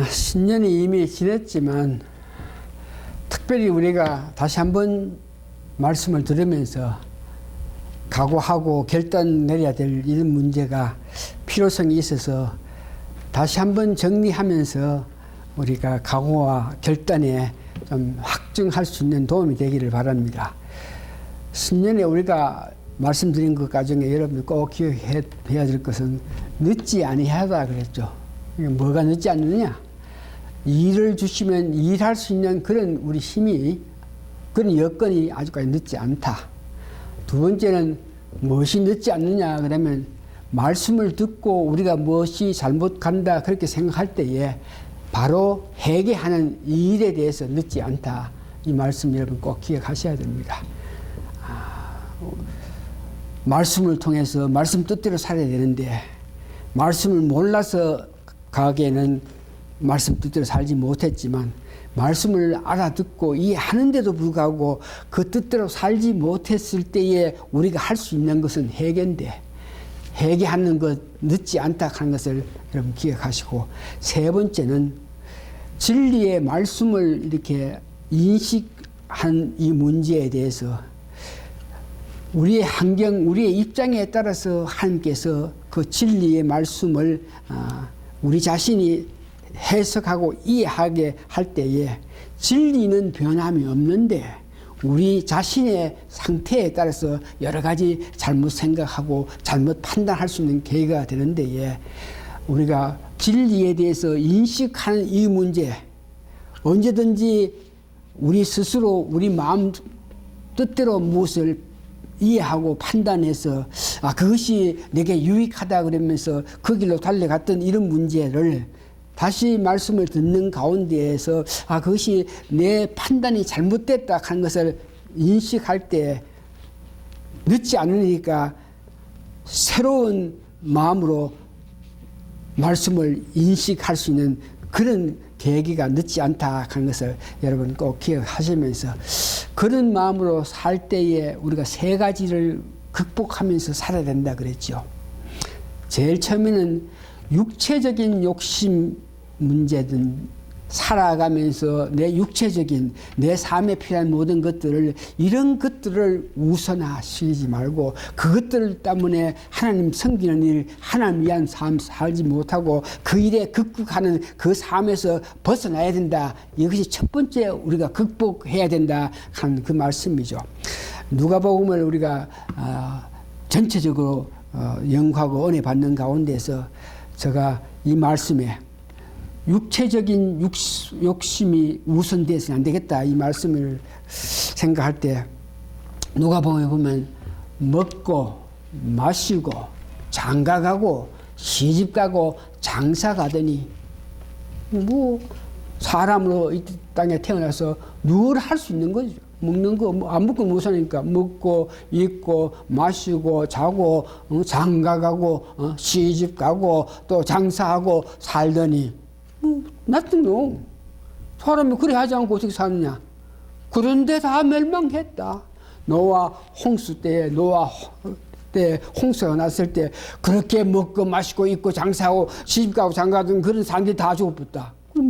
신년이 이미 지났지만 특별히 우리가 다시 한번 말씀을 들으면서 각오하고 결단 내려야 될 이런 문제가 필요성이 있어서 다시 한번 정리하면서 우리가 각오와 결단에 좀 확증할 수 있는 도움이 되기를 바랍니다. 신년에 우리가 말씀드린 것 가정에 여러분들 꼭 기억해야 될 것은 늦지 아니하다 그랬죠. 뭐가 늦지 않느냐? 일을 주시면 일할 수 있는 그런 우리 힘이, 그런 여건이 아직까지 늦지 않다. 두 번째는 무엇이 늦지 않느냐 그러면 말씀을 듣고 우리가 무엇이 잘못 간다 그렇게 생각할 때에 바로 회개하는 이 일에 대해서 늦지 않다. 이 말씀 여러분 꼭 기억하셔야 됩니다. 말씀을 통해서 말씀 뜻대로 살아야 되는데 말씀을 몰라서 가게는 말씀 뜻대로 살지 못했지만 말씀을 알아듣고 이해하는데도 불구하고 그 뜻대로 살지 못했을 때에 우리가 할 수 있는 것은 회개인데 회개하는 것 늦지 않다 하는 것을 여러분 기억하시고, 세 번째는 진리의 말씀을 이렇게 인식한 이 문제에 대해서 우리의 환경, 우리의 입장에 따라서 하나님께서 그 진리의 말씀을 우리 자신이 해석하고 이해하게 할 때에 진리는 변함이 없는데 우리 자신의 상태에 따라서 여러 가지 잘못 생각하고 잘못 판단할 수 있는 계기가 되는 데에 우리가 진리에 대해서 인식하는 이 문제, 언제든지 우리 스스로 우리 마음 뜻대로 무엇을 이해하고 판단해서 그것이 내게 유익하다 그러면서 그 길로 달려갔던 이런 문제를 다시 말씀을 듣는 가운데에서 그것이 내 판단이 잘못됐다 하는 것을 인식할 때 늦지 않으니까 새로운 마음으로 말씀을 인식할 수 있는 그런 계기가 늦지 않다 하는 것을 여러분 꼭 기억하시면서, 그런 마음으로 살 때에 우리가 세 가지를 극복하면서 살아야 된다 그랬죠. 제일 처음에는 육체적인 욕심 문제든 살아가면서 내 육체적인 내 삶에 필요한 모든 것들을, 이런 것들을 우선하시지 말고 그것들 때문에 하나님 섬기는 일, 하나님 위한 삶 살지 못하고 그 일에 극복하는 그 삶에서 벗어나야 된다. 이것이 첫 번째 우리가 극복해야 된다 하는 그 말씀이죠. 누가복음을 우리가 전체적으로 연구하고 은혜 받는 가운데서 제가 이 말씀에 육체적인 욕심이 우선돼서는 안 되겠다 이 말씀을 생각할 때 누가복음에 보면 먹고 마시고 장가가고 시집가고 장사가더니 뭐 사람으로 이 땅에 태어나서 늘 할 수 있는 거죠. 먹는 거 안 먹고 못 사니까 먹고 입고 마시고 자고 장가가고 시집가고 또 장사하고 살더니 nothing wrong. 사람이 그래 하지 않고 어떻게 사느냐. 그런데 다 멸망했다. 노아 홍수 때에 홍수가 났을 때 그렇게 먹고 마시고 입고 장사하고 시집가고 장가가던 그런 사람들이 다 죽어버렸다. 그럼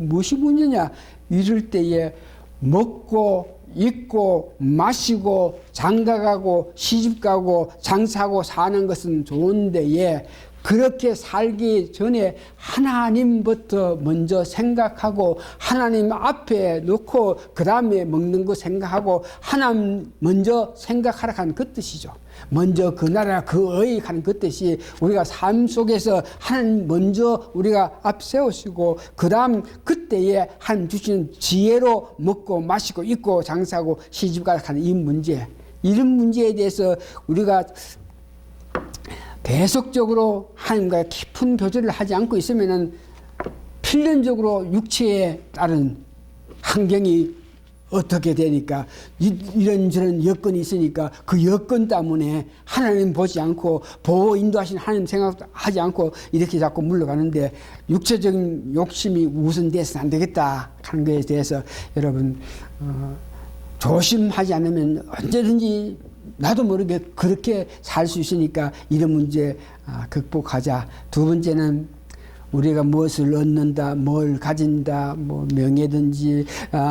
무엇이 문제냐. 이럴 때에 먹고 입고 마시고 장가가고 시집가고 장사하고 사는 것은 좋은데 그렇게 살기 전에 하나님부터 먼저 생각하고 하나님 앞에 놓고 그 다음에 먹는 거 생각하고 하나님 먼저 생각하라 하는 그 뜻이죠. 먼저 그 나라 그 의익 하는 그 뜻이 우리가 삶 속에서 하나님 먼저 우리가 앞세우시고 그 다음 그때에 하나님 주시는 지혜로 먹고 마시고 입고 장사하고 시집가라 하는 이 문제, 이런 문제에 대해서 우리가 계속적으로 하나님과 깊은 교제를 하지 않고 있으면은 필연적으로 육체에 따른 환경이 어떻게 되니까 이런저런 여건이 있으니까 그 여건 때문에 하나님 보지 않고 보호 인도하시는 하나님 생각하지 않고 이렇게 자꾸 물러가는데 육체적인 욕심이 우선돼서는 안 되겠다 하는 것에 대해서 여러분 조심하지 않으면 언제든지 나도 모르게 그렇게 살 수 있으니까 이런 문제 극복하자. 두 번째는 우리가 무엇을 얻는다, 뭘 가진다, 뭐 명예든지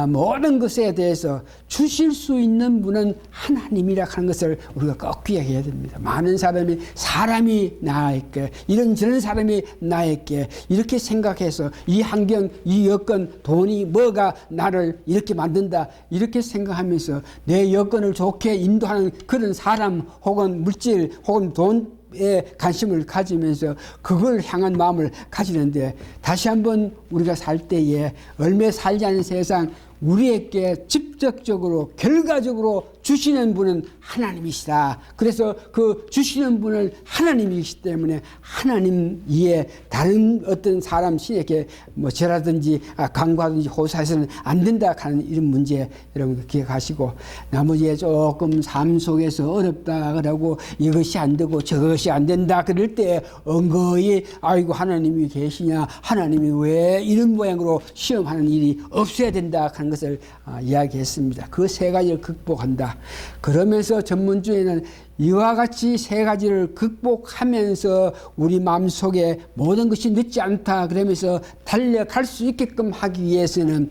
모든 것에 대해서 주실 수 있는 분은 하나님이라 하는 것을 우리가 꼭 기억해야 됩니다. 많은 사람이 나에게, 이런저런 사람이 나에게 이렇게 생각해서 이 환경, 이 여건, 돈이 뭐가 나를 이렇게 만든다, 이렇게 생각하면서 내 여건을 좋게 인도하는 그런 사람 혹은 물질 혹은 돈에 관심을 가지면서 그걸 향한 마음을 가지는데, 다시 한번 우리가 살 때에 얼마 살지 않은 세상 우리에게 직접적으로 결과적으로 주시는 분은 하나님이시다. 그래서 그 주시는 분을 하나님이시기 때문에 하나님 이에 다른 어떤 사람 신에게 뭐 죄라든지 강구하든지 호소해서는 안 된다 하는 이런 문제 여러분 기억하시고, 나머지에 조금 삶 속에서 어렵다 그러고 이것이 안 되고 저것이 안 된다 그럴 때 은거히 아이고 하나님이 계시냐, 하나님이 왜 이런 모양으로 시험하는 일이 없어야 된다 하는 것을 이야기했습니다. 그 세 가지를 극복한다. 그러면서 전문주에는 이와 같이 세 가지를 극복하면서 우리 마음속에 모든 것이 늦지 않다 그러면서 달려갈 수 있게끔 하기 위해서는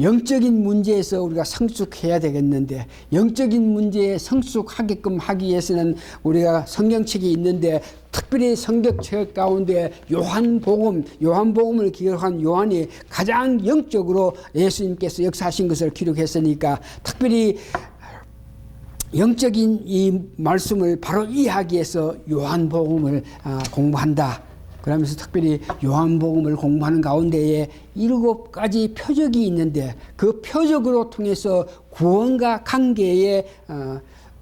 영적인 문제에서 우리가 성숙해야 되겠는데, 영적인 문제에 성숙하게끔 하기 위해서는 우리가 성경책이 있는데, 특별히 성경책 가운데 요한복음을 기록한 요한이 가장 영적으로 예수님께서 역사하신 것을 기록했으니까 특별히 영적인 이 말씀을 바로 이해하기 위해서 요한복음을 공부한다. 그러면서 특별히 요한복음을 공부하는 가운데에 7가지 표적이 있는데, 그 표적으로 통해서 구원과 관계에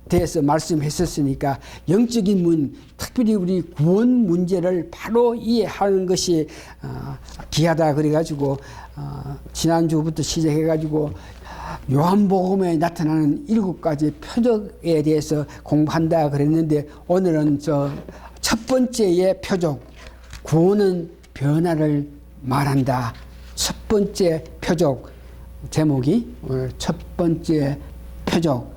대해서 말씀했었으니까 영적인 특별히 우리 구원 문제를 바로 이해하는 것이 귀하다 그래가지고 지난주부터 시작해가지고 요한복음에 나타나는 7가지 표적에 대해서 공부한다 그랬는데, 오늘은 첫 번째의 표적, 구원은 변화를 말한다. 첫 번째 표적, 제목이 첫 번째 표적,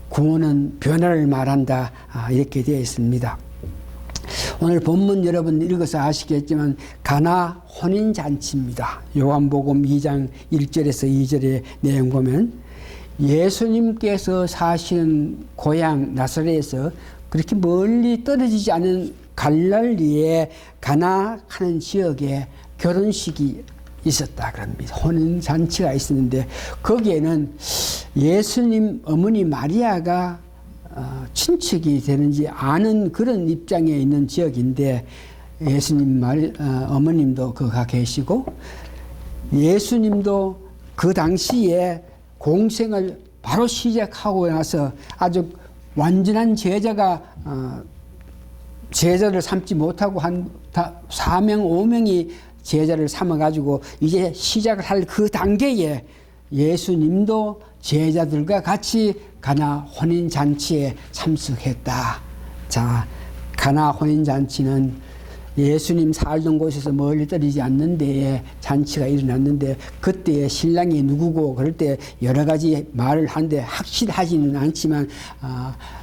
구원은 변화를 말한다, 이렇게 되어 있습니다. 오늘 본문 여러분 읽어서 아시겠지만 가나 혼인잔치입니다. 요한복음 2장 1절에서 2절의 내용 보면 예수님께서 사시는 고향 나사렛에서 그렇게 멀리 떨어지지 않은 갈릴리의 가나 하는 지역에 결혼식이 있었다 그럽니다. 혼인잔치가 있었는데 거기에는 예수님 어머니 마리아가 친척이 되는지 아는 그런 입장에 있는 지역인데, 예수님 어머님도 거기 계시고 예수님도 그 당시에 공생을 바로 시작하고 나서 아주 완전한 제자를 삼지 못하고 한 4명 5명이 제자를 삼아가지고 이제 시작을 할 그 단계에 예수님도 제자들과 같이 가나 혼인잔치에 참석했다. 자, 가나 혼인잔치는 예수님 살던 곳에서 멀리 떨어지지 않는 데에 잔치가 일어났는데, 그때의 신랑이 누구고 그럴 때 여러 가지 말을 하는데 확실하지는 않지만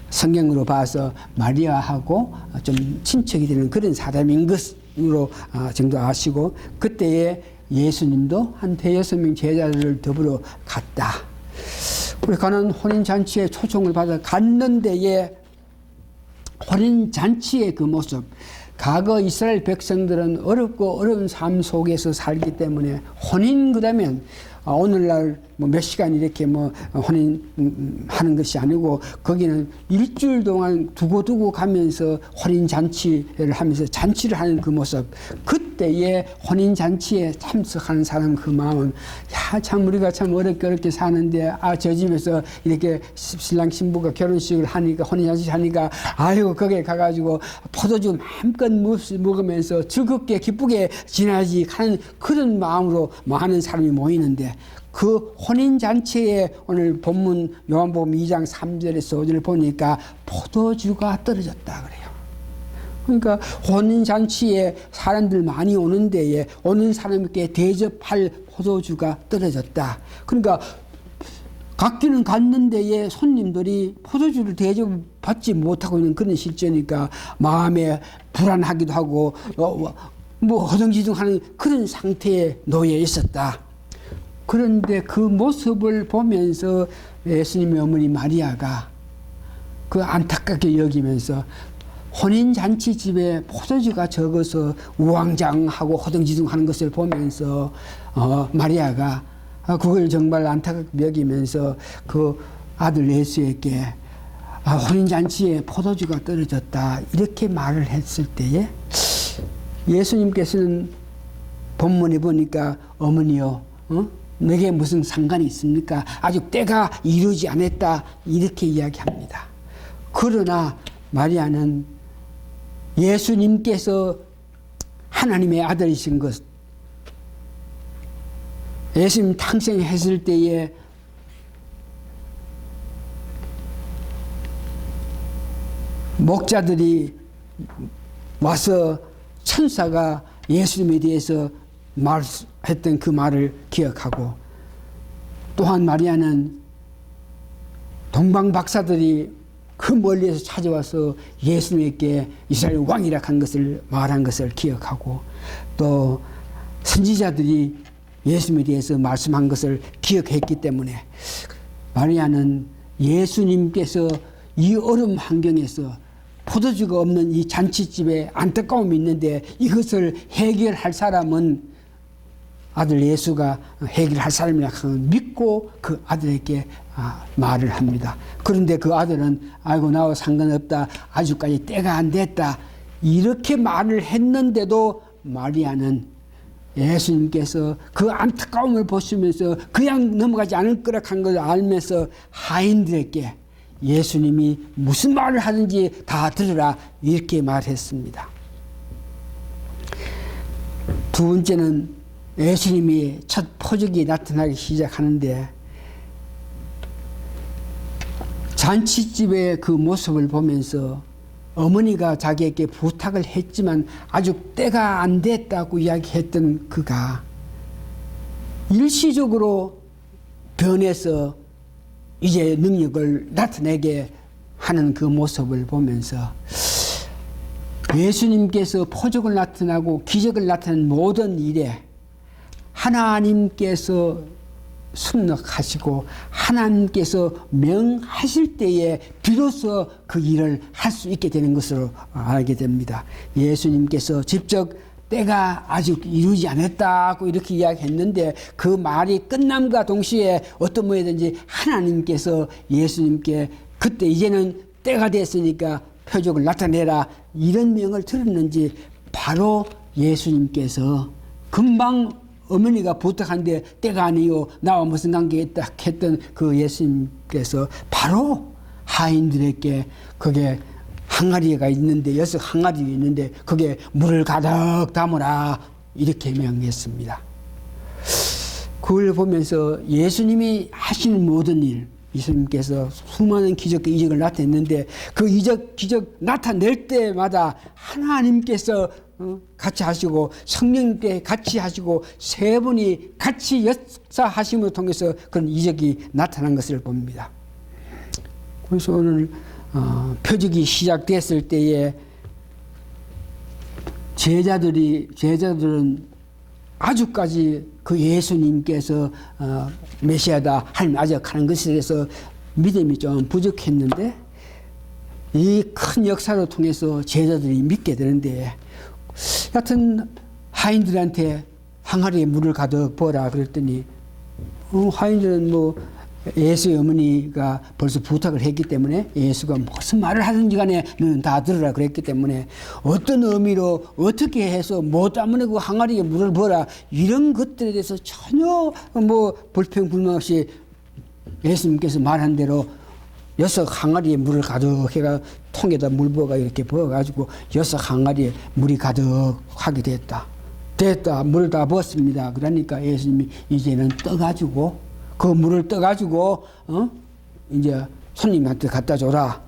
성경으로 봐서 마리아하고 좀 친척이 되는 그런 사람인 것으로 정도 아시고, 그때에 예수님도 한 5-6명 제자들을 더불어 갔다. 우리 가는 혼인잔치에 초청을 받아 갔는데에 혼인잔치의 그 모습, 과거 이스라엘 백성들은 어렵고 어려운 삶 속에서 살기 때문에 혼인 그러면 오늘날 몇 시간 이렇게 혼인하는 것이 아니고 거기는 일주일 동안 두고 가면서 혼인잔치를 하면서 잔치를 하는 그 모습, 그때의 혼인잔치에 참석하는 사람 그 마음은 참 우리가 참 어렵게 사는데 저 집에서 이렇게 신랑 신부가 결혼식을 하니까 혼인잔치 하니까 아이고 거기에 가가지고 포도주 마음껏 먹으면서 즐겁게 기쁘게 지나지 하는 그런 마음으로 많은 사람이 모이는데, 그 혼인잔치에 오늘 본문 요한복음 2장 3절에서 5절을 보니까 포도주가 떨어졌다 그래요. 그러니까 혼인잔치에 사람들 많이 오는 데에 오는 사람에게 대접할 포도주가 떨어졌다. 그러니까 갔기는 갔는데에 손님들이 포도주를 대접받지 못하고 있는 그런 실제니까 마음에 불안하기도 하고 뭐 허둥지둥하는 그런 상태에 놓여 있었다. 그런데 그 모습을 보면서 예수님의 어머니 마리아가 그 안타깝게 여기면서 혼인잔치 집에 포도주가 적어서 우왕좌왕하고 허둥지둥하는 것을 보면서 마리아가 그걸 정말 안타깝게 여기면서 그 아들 예수에게 혼인잔치에 포도주가 떨어졌다 이렇게 말을 했을 때에 예수님께서는 본문에 보니까 어머니요 내게 무슨 상관이 있습니까? 아직 때가 이루지 않았다 이렇게 이야기합니다. 그러나 마리아는 예수님께서 하나님의 아들이신 것, 예수님 탄생했을 때에 목자들이 와서 천사가 예수님에 대해서 말했던 그 말을 기억하고, 또한 마리아는 동방 박사들이 그 멀리에서 찾아와서 예수님께 이스라엘 왕이라 한 것을 말한 것을 기억하고, 또 선지자들이 예수님에 대해서 말씀한 것을 기억했기 때문에 마리아는 예수님께서 이 어려운 환경에서 포도주가 없는 이 잔치집에 안타까움이 있는데 이것을 해결할 사람은 아들 예수가 해결할 사람이라 믿고 그 아들에게 말을 합니다. 그런데 그 아들은 아이고 나와 상관없다. 아직까지 때가 안 됐다. 이렇게 말을 했는데도 마리아는 예수님께서 그 안타까움을 보시면서 그냥 넘어가지 않을 거라 한 것을 알면서 하인들에게 예수님이 무슨 말을 하든지 다 들으라 이렇게 말했습니다. 두 번째는 예수님이 첫 표적이 나타나기 시작하는데 잔치집의 그 모습을 보면서 어머니가 자기에게 부탁을 했지만 아직 때가 안 됐다고 이야기했던 그가 일시적으로 변해서 이제 능력을 나타내게 하는 그 모습을 보면서 예수님께서 표적을 나타나고 기적을 나타내는 모든 일에 하나님께서 승낙하시고 하나님께서 명하실 때에 비로소 그 일을 할 수 있게 되는 것으로 알게 됩니다. 예수님께서 직접 때가 아직 이루지 않았다고 이렇게 이야기했는데 그 말이 끝남과 동시에 어떤 모양이든지 하나님께서 예수님께 그때 이제는 때가 됐으니까 표적을 나타내라 이런 명을 들었는지 바로 예수님께서 금방 어머니가 부탁한데 때가 아니요 나와 무슨 관계가 있다 했던 그 예수님께서 바로 하인들에게 그게 항아리가 있는데 6 항아리 있는데 그게 물을 가득 담으라 이렇게 명했습니다. 그걸 보면서 예수님이 하시는 모든 일 예수님께서 수많은 기적과 이적을 나타냈는데 그 기적 나타낼 때마다 하나님께서 같이 하시고 성령님께 같이 하시고 세 분이 같이 역사하심을 통해서 그런 이적이 나타난 것을 봅니다. 그래서 오늘 표적이 시작됐을 때에 제자들은 아주까지 그 예수님께서 메시아다 하나님 아적하는 것에 대해서 믿음이 좀 부족했는데 이 큰 역사를 통해서 제자들이 믿게 되는데 하여튼 하인들한테 항아리에 물을 가득 부어라 그랬더니 하인들은 뭐 예수의 어머니가 벌써 부탁을 했기 때문에 예수가 무슨 말을 하든지 간에 너는 다 들으라 그랬기 때문에 어떤 의미로 어떻게 해서 뭐 때문에 그 항아리에 물을 부어라 이런 것들에 대해서 전혀 뭐 불평불만 없이 예수님께서 말한 대로 6 항아리에 물을 가득 해가 통에다 물 부어가 이렇게 부어가지고 6 항아리에 물이 가득하게 됐다. 물을 다 부었습니다. 그러니까 예수님이 이제는 떠가지고 그 물을 떠가지고 이제 손님한테 갖다 줘라.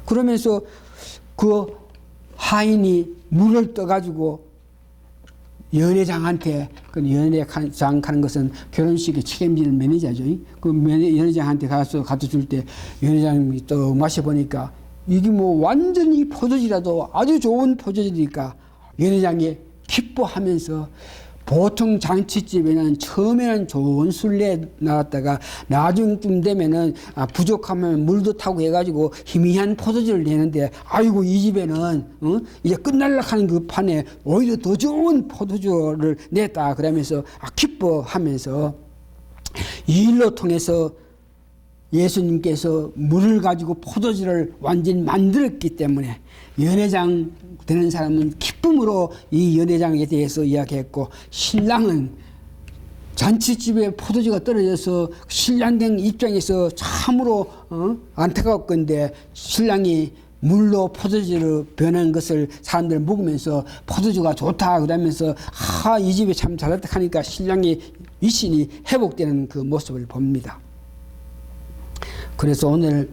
그러면서 그 하인이 물을 떠가지고 연회장한테 그 연회장 가는 것은 결혼식에 책임질 매니저죠. 그 연회장한테 가서 갖다 줄 때 연회장이 또 마셔보니까 이게 뭐 완전히 포도주라도 아주 좋은 포도주니까 연회장이 기뻐하면서 보통 잔치집에는 처음에는 좋은 술래 나왔다가 나중쯤 되면은 부족하면 물도 타고 해가지고 희미한 포도주를 내는데 아이고 이 집에는 이제 끝날라 하는 그 판에 오히려 더 좋은 포도주를 냈다 그러면서 기뻐하면서 이 일로 통해서 예수님께서 물을 가지고 포도주를 완전히 만들었기 때문에 연회장 되는 사람은 기쁨으로 이 연회장에 대해서 이야기했고, 신랑은 잔치집에 포도주가 떨어져서 신랑된 입장에서 참으로 안타까웠건데 신랑이 물로 포도주로 변한 것을 사람들 먹으면서 포도주가 좋다 그러면서 이 집에 참 잘했다 하니까 신랑의 위신이 회복되는 그 모습을 봅니다. 그래서 오늘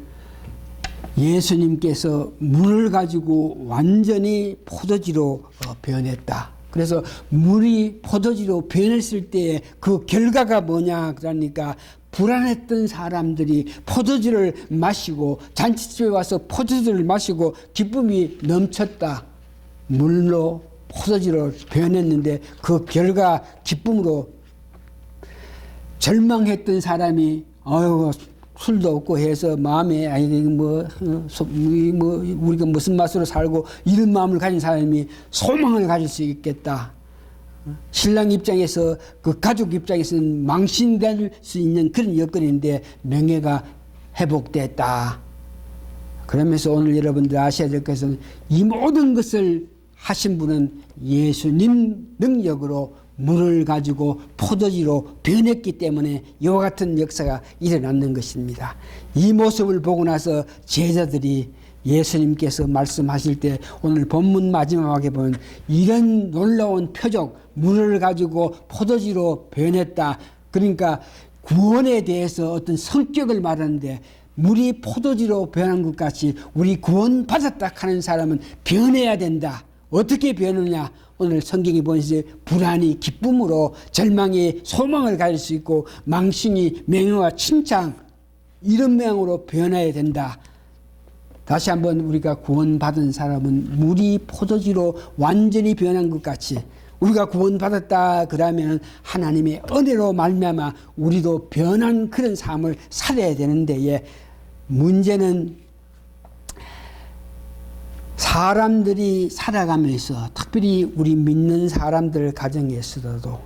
예수님께서 물을 가지고 완전히 포도주로 변했다. 그래서 물이 포도주로 변했을 때 그 결과가 뭐냐 그러니까 불안했던 사람들이 포도주를 마시고 잔치집에 와서 포도주를 마시고 기쁨이 넘쳤다. 물로 포도주로 변했는데 그 결과 기쁨으로 절망했던 사람이 술도 없고 해서 마음에 우리가 무슨 맛으로 살고 이런 마음을 가진 사람이 소망을 가질 수 있겠다. 신랑 입장에서 그 가족 입장에서는 망신될 수 있는 그런 여건인데 명예가 회복됐다. 그러면서 오늘 여러분들 아셔야 될 것은 이 모든 것을 하신 분은 예수님 능력으로 물을 가지고 포도주로 변했기 때문에 이와 같은 역사가 일어났는 것입니다. 이 모습을 보고 나서 제자들이 예수님께서 말씀하실 때 오늘 본문 마지막에 보면 이런 놀라운 표적, 물을 가지고 포도주로 변했다. 그러니까 구원에 대해서 어떤 성격을 말하는데 물이 포도주로 변한 것 같이 우리 구원받았다 하는 사람은 변해야 된다. 어떻게 변하느냐? 오늘 성경이 보시죠. 불안이 기쁨으로, 절망이 소망을 가질 수 있고, 망신이 명예와 칭찬, 이런 모양으로 변해야 된다. 다시 한번 우리가 구원받은 사람은 물이 포도주로 완전히 변한 것 같이 우리가 구원받았다 그러면 하나님의 은혜로 말미암아 우리도 변한 그런 삶을 살아야 되는데, 문제는 사람들이 살아가면서 특별히 우리 믿는 사람들 가정에서도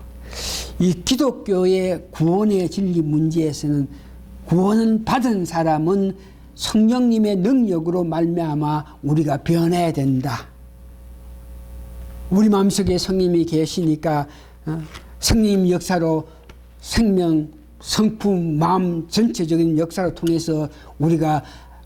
이 기독교의 구원의 진리 문제에서는 구원은 받은 사람은 성령님의 능력으로 말미암아 우리가 변해야 된다. 우리 마음속에 성령님이 계시니까 성령 역사로 생명, 성품, 마음 전체적인 역사를 통해서 우리가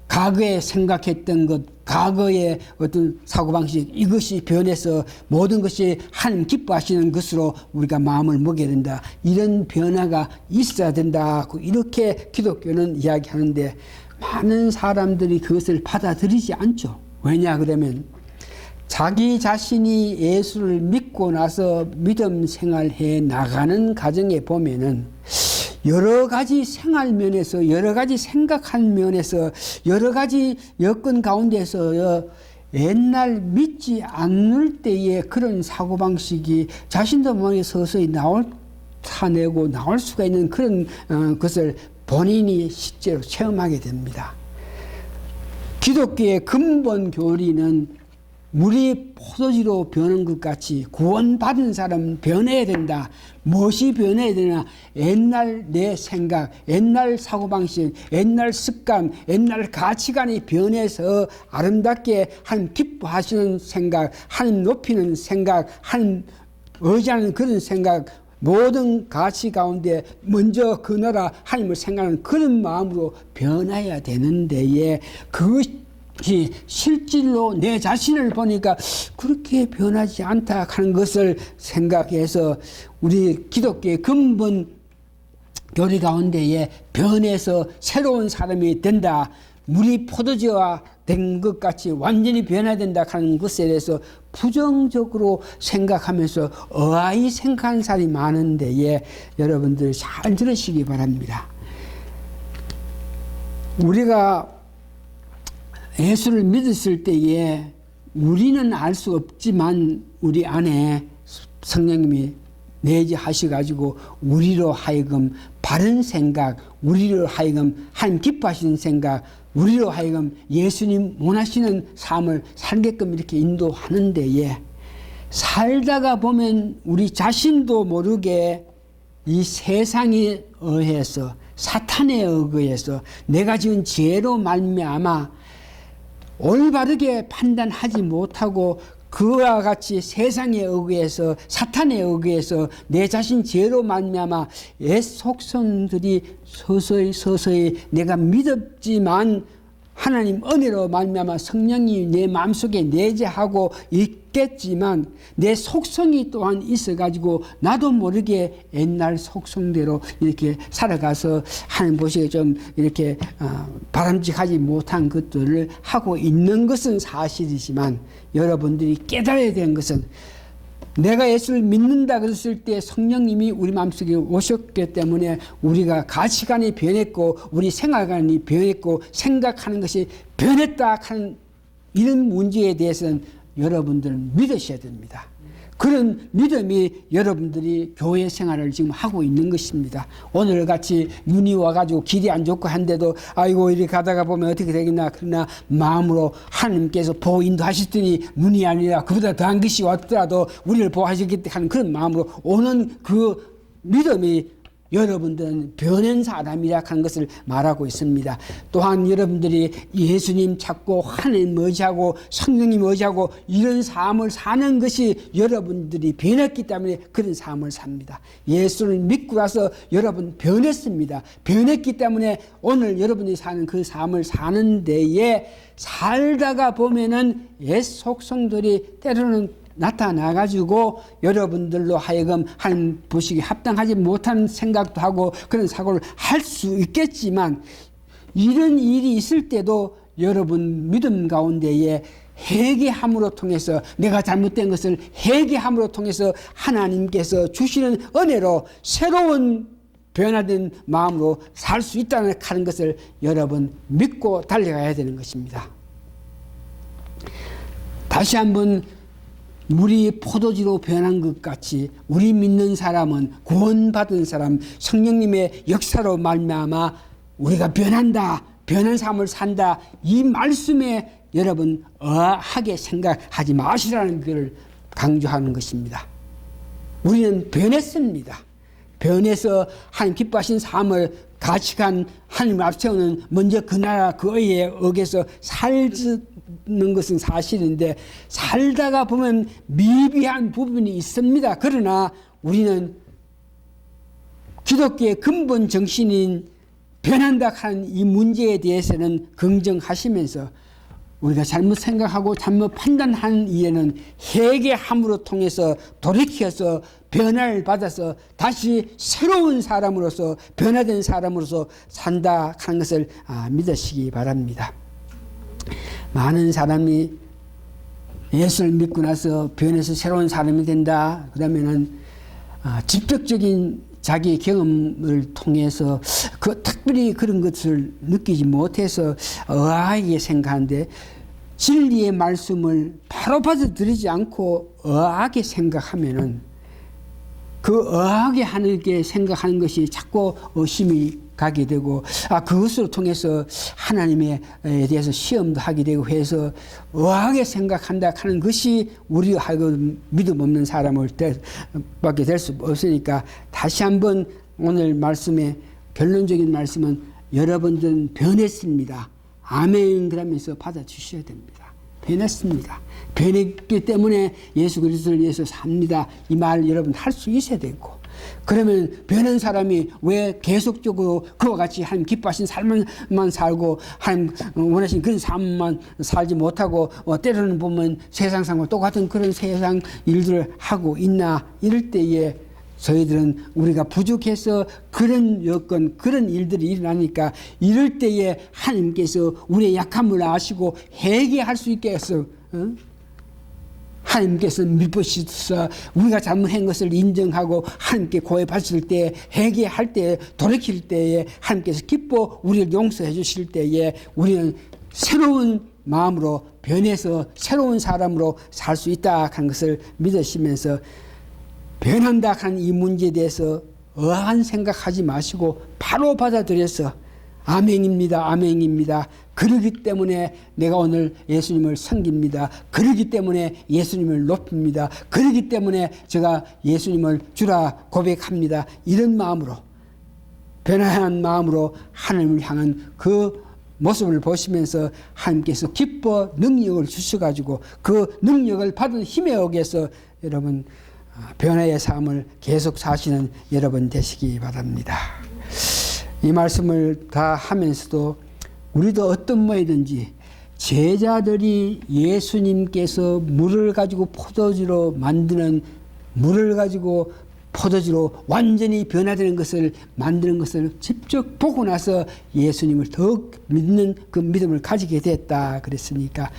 과거에 생각했던 것, 과거의 어떤 사고방식, 이것이 변해서 모든 것이 하나님 기뻐하시는 것으로 우리가 마음을 먹여야 된다. 이런 변화가 있어야 된다. 이렇게 기독교는 이야기하는데 많은 사람들이 그것을 받아들이지 않죠. 왜냐 그러면 자기 자신이 예수를 믿고 나서 믿음 생활해 나가는 과정에 보면은 여러 가지 생활 면에서, 여러 가지 생각한 면에서, 여러 가지 여건 가운데서 옛날 믿지 않을 때의 그런 사고방식이 자신도 모르게 서서히 타내고 나올 수가 있는 그런 것을 본인이 실제로 체험하게 됩니다. 기독교의 근본 교리는 물이 포도주로 변한 것 같이 구원받은 사람은 변해야 된다. 무엇이 변해야 되나? 옛날 내 생각, 옛날 사고방식, 옛날 습관, 옛날 가치관이 변해서 아름답게 하나님 기뻐하시는 생각, 하나님 높이는 생각, 하나님 의지하는 그런 생각, 모든 가치 가운데 먼저 그 나라 하나님을 생각하는 그런 마음으로 변해야 되는데 그것이 실질로 내 자신을 보니까 그렇게 변하지 않다 하는 것을 생각해서 우리 기독교의 근본 교리 가운데에 변해서 새로운 사람이 된다. 물이 포도주가 된 것 같이 완전히 변해야 된다 하는 것에 대해서 부정적으로 생각하면서 의아히 생각하는 사람이 많은데 여러분들 잘 들으시기 바랍니다. 우리가 예수를 믿었을 때에 우리는 알 수 없지만 우리 안에 성령님이 내재하셔가지고 우리로 하여금 바른 생각, 우리로 하여금 하나님 기뻐하시는 생각, 우리로 하여금 예수님 원하시는 삶을 살게끔 이렇게 인도하는 데에 살다가 보면 우리 자신도 모르게 이 세상에 의해서 사탄에 의해서 내가 지은 죄로 말미암아 올바르게 판단하지 못하고 그와 같이 세상에 의해서 사탄에 의해서 내 자신 죄로 말미암아 옛 속성들이 서서히 내가 믿었지만 하나님 은혜로 말미암아 성령이 내 마음속에 내재하고 있겠지만 내 속성이 또한 있어가지고 나도 모르게 옛날 속성대로 이렇게 살아가서 하나님 보시기에 좀 이렇게 바람직하지 못한 것들을 하고 있는 것은 사실이지만 여러분들이 깨달아야 되는 것은 내가 예수를 믿는다 그랬을 때 성령님이 우리 마음속에 오셨기 때문에 우리가 가치관이 변했고 우리 생활관이 변했고 생각하는 것이 변했다 하는 이런 문제에 대해서는 여러분들은 믿으셔야 됩니다. 그런 믿음이 여러분들이 교회 생활을 지금 하고 있는 것입니다. 오늘같이 눈이 와가지고 길이 안 좋고 한데도 아이고 이렇게 가다가 보면 어떻게 되겠나 그러나 마음으로 하나님께서 보호 인도하셨더니 눈이 아니라 그보다 더한 것이 왔더라도 우리를 보호하셨기 하는 그런 마음으로 오는 그 믿음이 여러분들은 변한 사람이라 하는 것을 말하고 있습니다. 또한 여러분들이 예수님 찾고 하나님 의지하고 성령님 의지하고 이런 삶을 사는 것이 여러분들이 변했기 때문에 그런 삶을 삽니다. 예수를 믿고 나서 여러분 변했습니다. 변했기 때문에 오늘 여러분이 사는 그 삶을 사는 데에 살다가 보면은 옛 속성들이 때로는 나타나가지고 여러분들로 하여금 하나님 보시기에 합당하지 못한 생각도 하고 그런 사고를 할 수 있겠지만 이런 일이 있을 때도 여러분 믿음 가운데에 회개함으로 통해서 내가 잘못된 것을 회개함으로 통해서 하나님께서 주시는 은혜로 새로운 변화된 마음으로 살 수 있다는 것을 여러분 믿고 달려가야 되는 것입니다. 다시 한번 물이 포도주로 변한 것 같이 우리 믿는 사람은 구원받은 사람 성령님의 역사로 말미암아 우리가 변한다, 변한 삶을 산다 이 말씀에 여러분 어하게 생각하지 마시라는 것을 강조하는 것입니다. 우리는 변했습니다. 변해서 하나님 기뻐하신 삶을 가치관 하나님 앞세우는 먼저 그 나라 그 의에 의해서 살는 것은 사실인데 살다가 보면 미비한 부분이 있습니다. 그러나 우리는 기독교의 근본 정신인 변한다 하는 이 문제에 대해서는 긍정하시면서 우리가 잘못 생각하고 잘못 판단한 이에는 회개함으로 통해서 돌이켜서 변화를 받아서 다시 새로운 사람으로서 변화된 사람으로서 산다 하는 것을 믿으시기 바랍니다. 많은 사람이 예수를 믿고 나서 변해서 새로운 사람이 된다. 그러면은 직접적인 자기 경험을 통해서 특별히 그런 것을 느끼지 못해서 의아하게 생각하는데 진리의 말씀을 바로 받아들이지 않고 의아하게 생각하면은 그 의아하게 하게 생각하는 것이 자꾸 의심이 가게 되고 그것을 통해서 하나님에 대해서 시험도 하게 되고 해서 의아하게 생각한다 하는 것이 우리하고 믿음 없는 사람을 밖에 될 수 없으니까 다시 한번 오늘 말씀의 결론적인 말씀은 여러분들은 변했습니다. 아멘 그러면서 받아주셔야 됩니다. 변했습니다. 변했기 때문에 예수 그리스도를 위해서 삽니다. 이 말 여러분 할 수 있어야 되고 그러면 변한 사람이 왜 계속적으로 그와 같이 하나님 기뻐하신 삶만 살고 하나님 원하신 그런 삶만 살지 못하고 때로는 보면 세상 삶과 똑같은 그런 세상 일들을 하고 있나 이럴 때에 저희들은 우리가 부족해서 그런 여건 그런 일들이 일어나니까 이럴 때에 하나님께서 우리의 약함을 아시고 회개할 수 있게 해서 하나님께서 믿으셔서 우리가 잘못한 것을 인정하고 하나님께 고백하실 때 회개할 때 돌이킬 때에 하나님께서 기뻐 우리를 용서해 주실 때에 우리는 새로운 마음으로 변해서 새로운 사람으로 살 수 있다 하는 것을 믿으시면서 변한다 하는 이 문제에 대해서 어한 생각하지 마시고 바로 받아들여서 아멘입니다. 아멘입니다. 그러기 때문에 내가 오늘 예수님을 섬깁니다. 그러기 때문에 예수님을 높입니다. 그러기 때문에 제가 예수님을 주라 고백합니다. 이런 마음으로, 변화한 마음으로 하나님을 향한 그 모습을 보시면서 하나님께서 기뻐 능력을 주셔가지고 그 능력을 받은 힘에 의해서 여러분 변화의 삶을 계속 사시는 여러분 되시기 바랍니다. 이 말씀을 다 하면서도 우리도 어떤 모이든지 제자들이 예수님께서 물을 가지고 포도주로 만드는 물을 가지고 포도주로 완전히 변화되는 것을 만드는 것을 직접 보고 나서 예수님을 더욱 믿는 그 믿음을 가지게 됐다 그랬으니까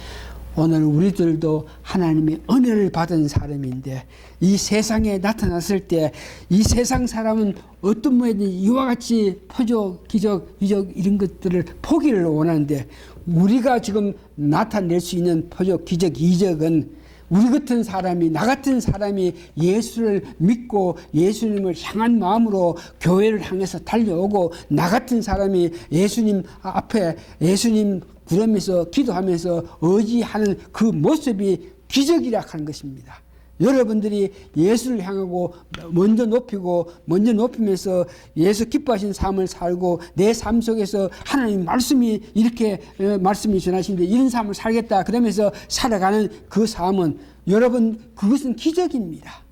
오늘 우리들도 하나님의 은혜를 받은 사람인데 이 세상에 나타났을 때 이 세상 사람은 어떤 모양이든지 이와 같이 포조, 기적, 이적 이런 것들을 포기를 원하는데 우리가 지금 나타낼 수 있는 포조, 기적, 이적은 우리 같은 사람이, 나 같은 사람이 예수를 믿고 예수님을 향한 마음으로 교회를 향해서 달려오고 나 같은 사람이 예수님 앞에 예수님 부르면서 기도하면서 의지하는 그 모습이 기적이라 하는 것입니다. 여러분들이 예수를 향하고 먼저 높이면서 예수 기뻐하신 삶을 살고 내 삶 속에서 하나님 말씀이 이렇게 말씀이 전하시는데 이런 삶을 살겠다 그러면서 살아가는 그 삶은 여러분 그것은 기적입니다.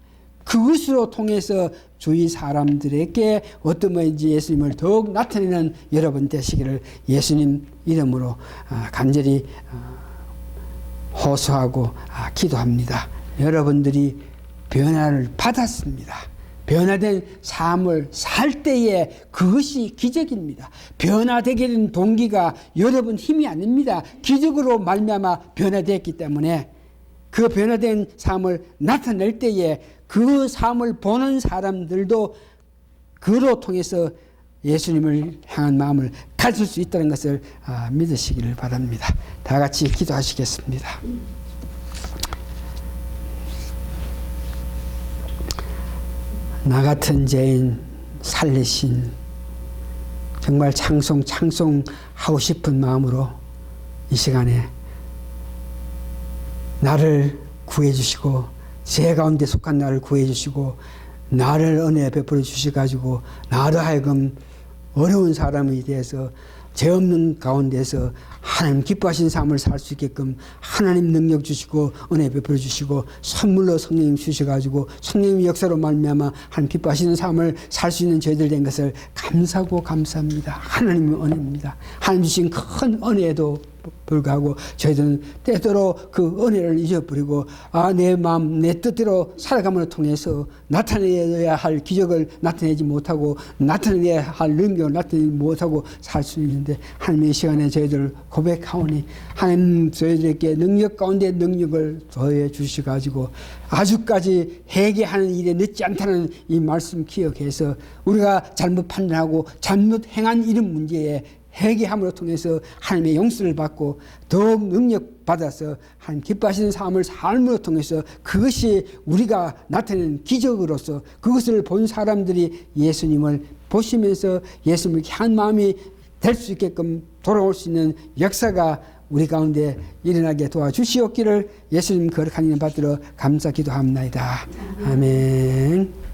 그것으로 통해서 주위 사람들에게 어떤 모인지 예수님을 더욱 나타내는 여러분 되시기를 예수님 이름으로 간절히 호소하고 기도합니다. 여러분들이 변화를 받았습니다. 변화된 삶을 살 때에 그것이 기적입니다. 변화되게 된 동기가 여러분 힘이 아닙니다. 기적으로 말미암아 변화되었기 때문에 그 변화된 삶을 나타낼 때에 그 삶을 보는 사람들도 그로 통해서 예수님을 향한 마음을 가질 수 있다는 것을 믿으시기를 바랍니다. 다 같이 기도하시겠습니다. 나 같은 죄인 살리신 정말 찬송하고 싶은 마음으로 이 시간에 나를 구해 주시고 죄 가운데 속한 나를 구해 주시고 나를 은혜 베풀어 주셔가지고 나로 하여금 어려운 사람이 돼서 죄 없는 가운데서 하나님 기뻐하신 삶을 살 수 있게끔 하나님 능력 주시고 은혜 베풀어 주시고 선물로 성령님 주셔가지고 성령님 역사로 말미암아 하나님 기뻐하시는 삶을 살 수 있는 저희들 된 것을 감사하고 감사합니다. 하나님의 은혜입니다. 하나님 주신 큰 은혜에도 불구하고 저희들은 때때로 그 은혜를 잊어버리고 내 마음 내 뜻대로 살아감을 통해서 나타내야 할 기적을 나타내지 못하고 나타내야 할 능력을 나타내지 못하고 살 수 있는데 하나님의 시간에 저희들 고백하오니 하나님 저희들에게 능력 가운데 능력을 더해 주셔가지고 아주까지 회개하는 일에 늦지 않다는 이 말씀 기억해서 우리가 잘못 판단하고 잘못 행한 이런 문제에 회개함으로 통해서 하나님의 용서를 받고 더욱 능력 받아서 하나님 기뻐하시는 삶을 통해서 그것이 우리가 나타내는 기적으로서 그것을 본 사람들이 예수님을 보시면서 예수님을 향한 마음이 될 수 있게끔 돌아올 수 있는 역사가 우리 가운데 일어나게 도와주시옵기를 예수님 거룩한 이름 받들어 감사 기도합니다. 아멘.